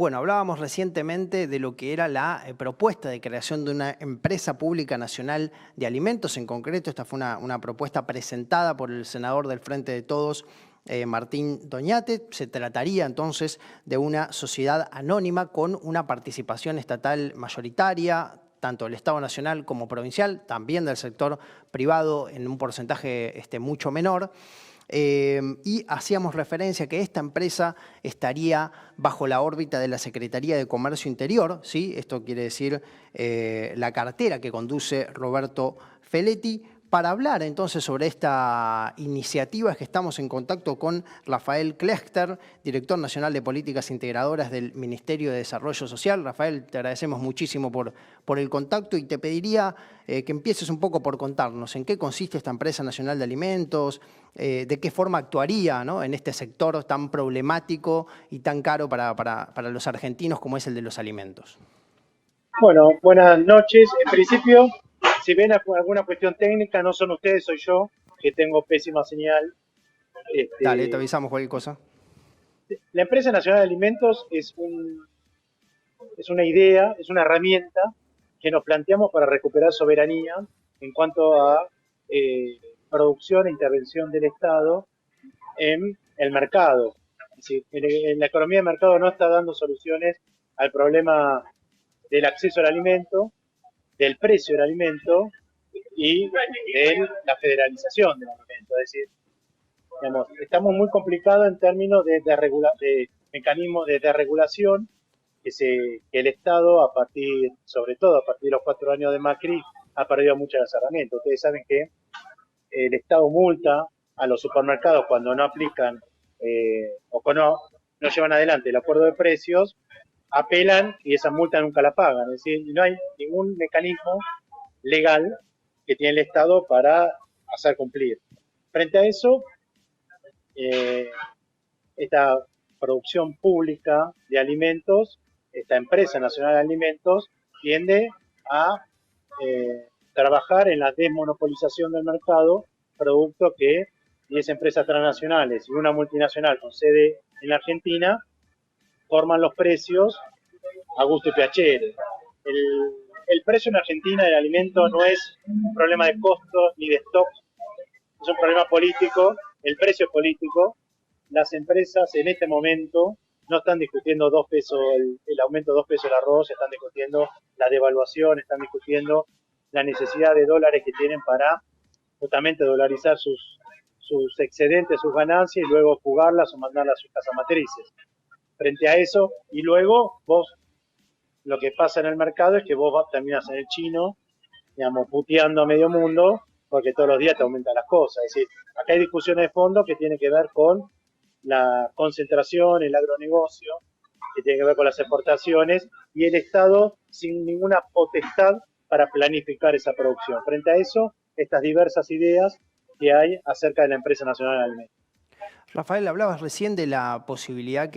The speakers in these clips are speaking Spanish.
Bueno, hablábamos recientemente de lo que era la propuesta de creación de una empresa pública nacional de alimentos. En concreto, esta fue una propuesta presentada por el senador del Frente de Todos, Martín Doñate. Se trataría entonces de una sociedad anónima con una participación estatal mayoritaria, tanto del Estado nacional como provincial, también del sector privado en un porcentaje mucho menor. Y hacíamos referencia a que esta empresa estaría bajo la órbita de la Secretaría de Comercio Interior, ¿sí? Esto quiere decir la cartera que conduce Roberto Feletti. Para hablar entonces sobre esta iniciativa es que estamos en contacto con Rafael Klechter, director nacional de Políticas Integradoras del Ministerio de Desarrollo Social. Rafael, te agradecemos muchísimo por el contacto y te pediría que empieces un poco por contarnos en qué consiste esta empresa nacional de alimentos, de qué forma actuaría, ¿no?, en este sector tan problemático y tan caro para los argentinos como es el de los alimentos. Bueno, buenas noches. En principio, si ven alguna cuestión técnica, no son ustedes, soy yo, que tengo pésima señal. Dale, te avisamos cualquier cosa. La Empresa Nacional de Alimentos es una idea, es una herramienta que nos planteamos para recuperar soberanía en cuanto a producción e intervención del Estado en el mercado. Es decir, en la economía de mercado no está dando soluciones al problema del acceso al alimento, del precio del alimento y de la federalización del alimento. Es decir, digamos, estamos muy complicados en términos de mecanismos de regulación que el Estado, sobre todo a partir de los 4 años de Macri, ha perdido muchas de las herramientas. Ustedes saben que el Estado multa a los supermercados cuando no aplican o cuando no llevan adelante el acuerdo de precios, apelan y esa multa nunca la pagan. Es decir, no hay ningún mecanismo legal que tiene el Estado para hacer cumplir. Frente a eso, esta producción pública de alimentos, esta empresa nacional de alimentos, tiende a trabajar en la desmonopolización del mercado, producto que 10 empresas transnacionales y una multinacional con sede en Argentina forman los precios a gusto y piacere. El precio en Argentina del alimento no es un problema de costos ni de stock, es un problema político, el precio es político. Las empresas en este momento no están discutiendo 2 pesos, el aumento de 2 pesos el arroz, están discutiendo la devaluación, están discutiendo la necesidad de dólares que tienen para justamente dolarizar sus excedentes, sus ganancias y luego jugarlas o mandarlas a sus casas matrices. Frente a eso, y luego vos, lo que pasa en el mercado es que vos terminás en el chino, digamos, puteando a medio mundo, porque todos los días te aumentan las cosas. Es decir, acá hay discusiones de fondo que tienen que ver con la concentración, el agronegocio, que tiene que ver con las exportaciones, y el Estado sin ninguna potestad para planificar esa producción. Frente a eso, estas diversas ideas que hay acerca de la Empresa Nacional de Alimentos. Rafael, hablabas recién de la posibilidad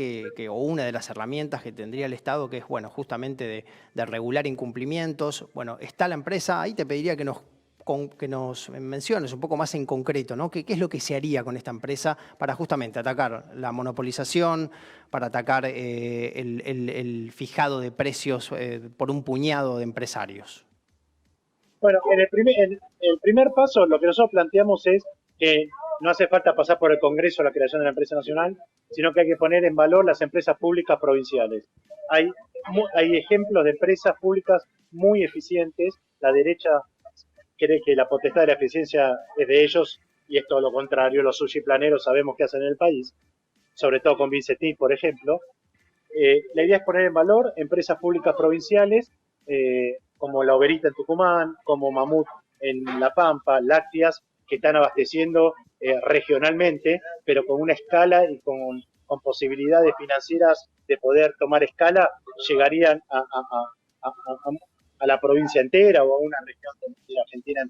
o una de las herramientas que tendría el Estado, que es, bueno, justamente de regular incumplimientos. Bueno, está la empresa, ahí te pediría que nos menciones un poco más en concreto, ¿no? ¿Qué es lo que se haría con esta empresa para justamente atacar la monopolización, para atacar el fijado de precios por un puñado de empresarios? Bueno, en el primer paso, lo que nosotros planteamos es que no hace falta pasar por el Congreso la creación de la empresa nacional, sino que hay que poner en valor las empresas públicas provinciales. Hay ejemplos de empresas públicas muy eficientes. La derecha cree que la potestad de la eficiencia es de ellos y es todo lo contrario. Los sushiplaneros sabemos qué hacen en el país, sobre todo con Vincetti, por ejemplo. La idea es poner en valor empresas públicas provinciales, como La Oberita en Tucumán, como Mamut en La Pampa, lácteas que están abasteciendo regionalmente, pero con una escala y con posibilidades financieras de poder tomar escala, llegarían a la provincia entera o a una región de Argentina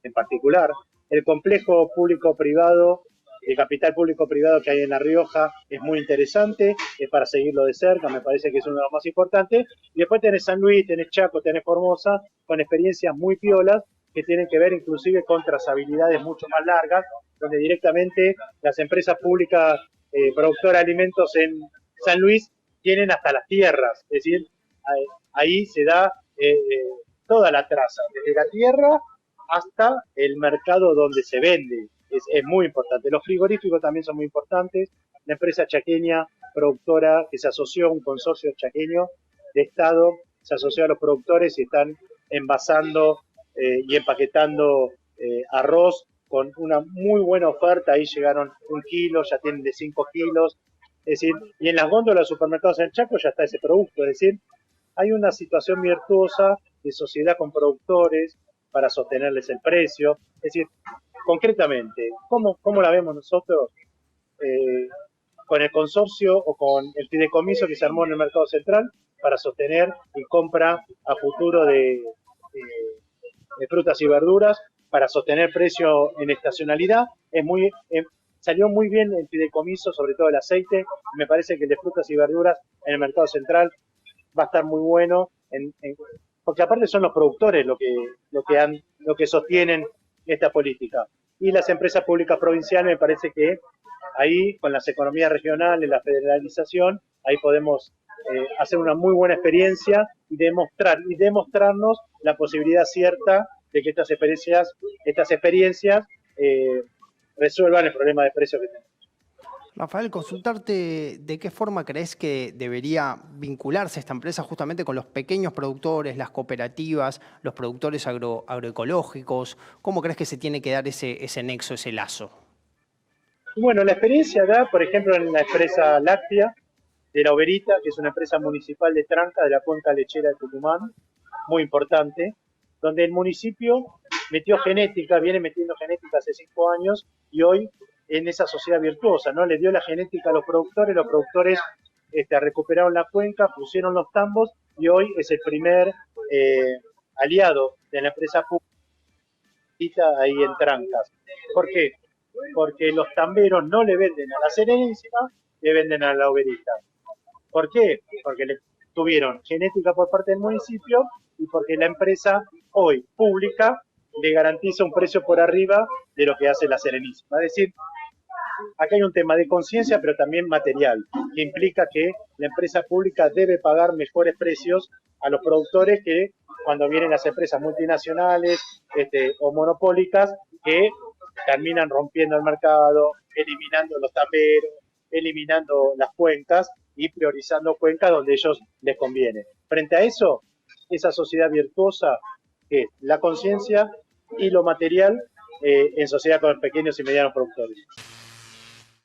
en particular. El complejo público-privado, el capital público-privado que hay en La Rioja es muy interesante, es para seguirlo de cerca, me parece que es uno de los más importantes. Y después tenés San Luis, tenés Chaco, tenés Formosa, con experiencias muy piolas que tienen que ver inclusive con trazabilidades mucho más largas, donde directamente las empresas públicas productoras de alimentos en San Luis tienen hasta las tierras, es decir, ahí se da toda la traza, desde la tierra hasta el mercado donde se vende. Es muy importante. Los frigoríficos también son muy importantes. La empresa chaqueña productora que se asoció a un consorcio chaqueño de Estado, se asoció a los productores y están envasando y empaquetando arroz con una muy buena oferta. Ahí llegaron 1 kilo, ya tienen de 5 kilos. Es decir, y en las góndolas de los supermercados en Chaco ya está ese producto. Es decir, hay una situación virtuosa de sociedad con productores para sostenerles el precio. Es decir, concretamente, ¿cómo la vemos nosotros con el consorcio o con el fideicomiso que se armó en el mercado central para sostener y compra a futuro de frutas y verduras, para sostener precio en estacionalidad? Salió muy bien el fideicomiso, sobre todo el aceite. Me parece que el de frutas y verduras en el mercado central va a estar muy bueno, porque aparte son los productores lo que sostienen esta política. Y las empresas públicas provinciales, me parece que ahí, con las economías regionales, la federalización, ahí podemos hacer una muy buena experiencia y demostrarnos la posibilidad cierta de que estas experiencias resuelvan el problema de precios que tenemos. Rafael, consultarte de qué forma crees que debería vincularse esta empresa justamente con los pequeños productores, las cooperativas, los productores agroecológicos. ¿Cómo crees que se tiene que dar ese nexo, ese lazo? Bueno, la experiencia da, por ejemplo, en la empresa láctea de La Oberita, que es una empresa municipal de Tranca, de la cuenca lechera de Tucumán, muy importante, donde el municipio metió genética, viene metiendo genética hace 5 años, y hoy en esa sociedad virtuosa, ¿no? Le dio la genética a los productores recuperaron la cuenca, pusieron los tambos, y hoy es el primer aliado de la empresa pública ahí en Trancas. ¿Por qué? Porque los tamberos no le venden a la Serenísima, le venden a La Oberita. ¿Por qué? Porque le tuvieron genética por parte del municipio y porque la empresa hoy pública le garantiza un precio por arriba de lo que hace la Serenísima. Es decir, acá hay un tema de conciencia, pero también material, que implica que la empresa pública debe pagar mejores precios a los productores que cuando vienen las empresas multinacionales o monopólicas que terminan rompiendo el mercado, eliminando los tamberos, eliminando las cuencas y priorizando cuencas donde a ellos les conviene. Frente a eso, esa sociedad virtuosa es la conciencia y lo material en sociedad con pequeños y medianos productores.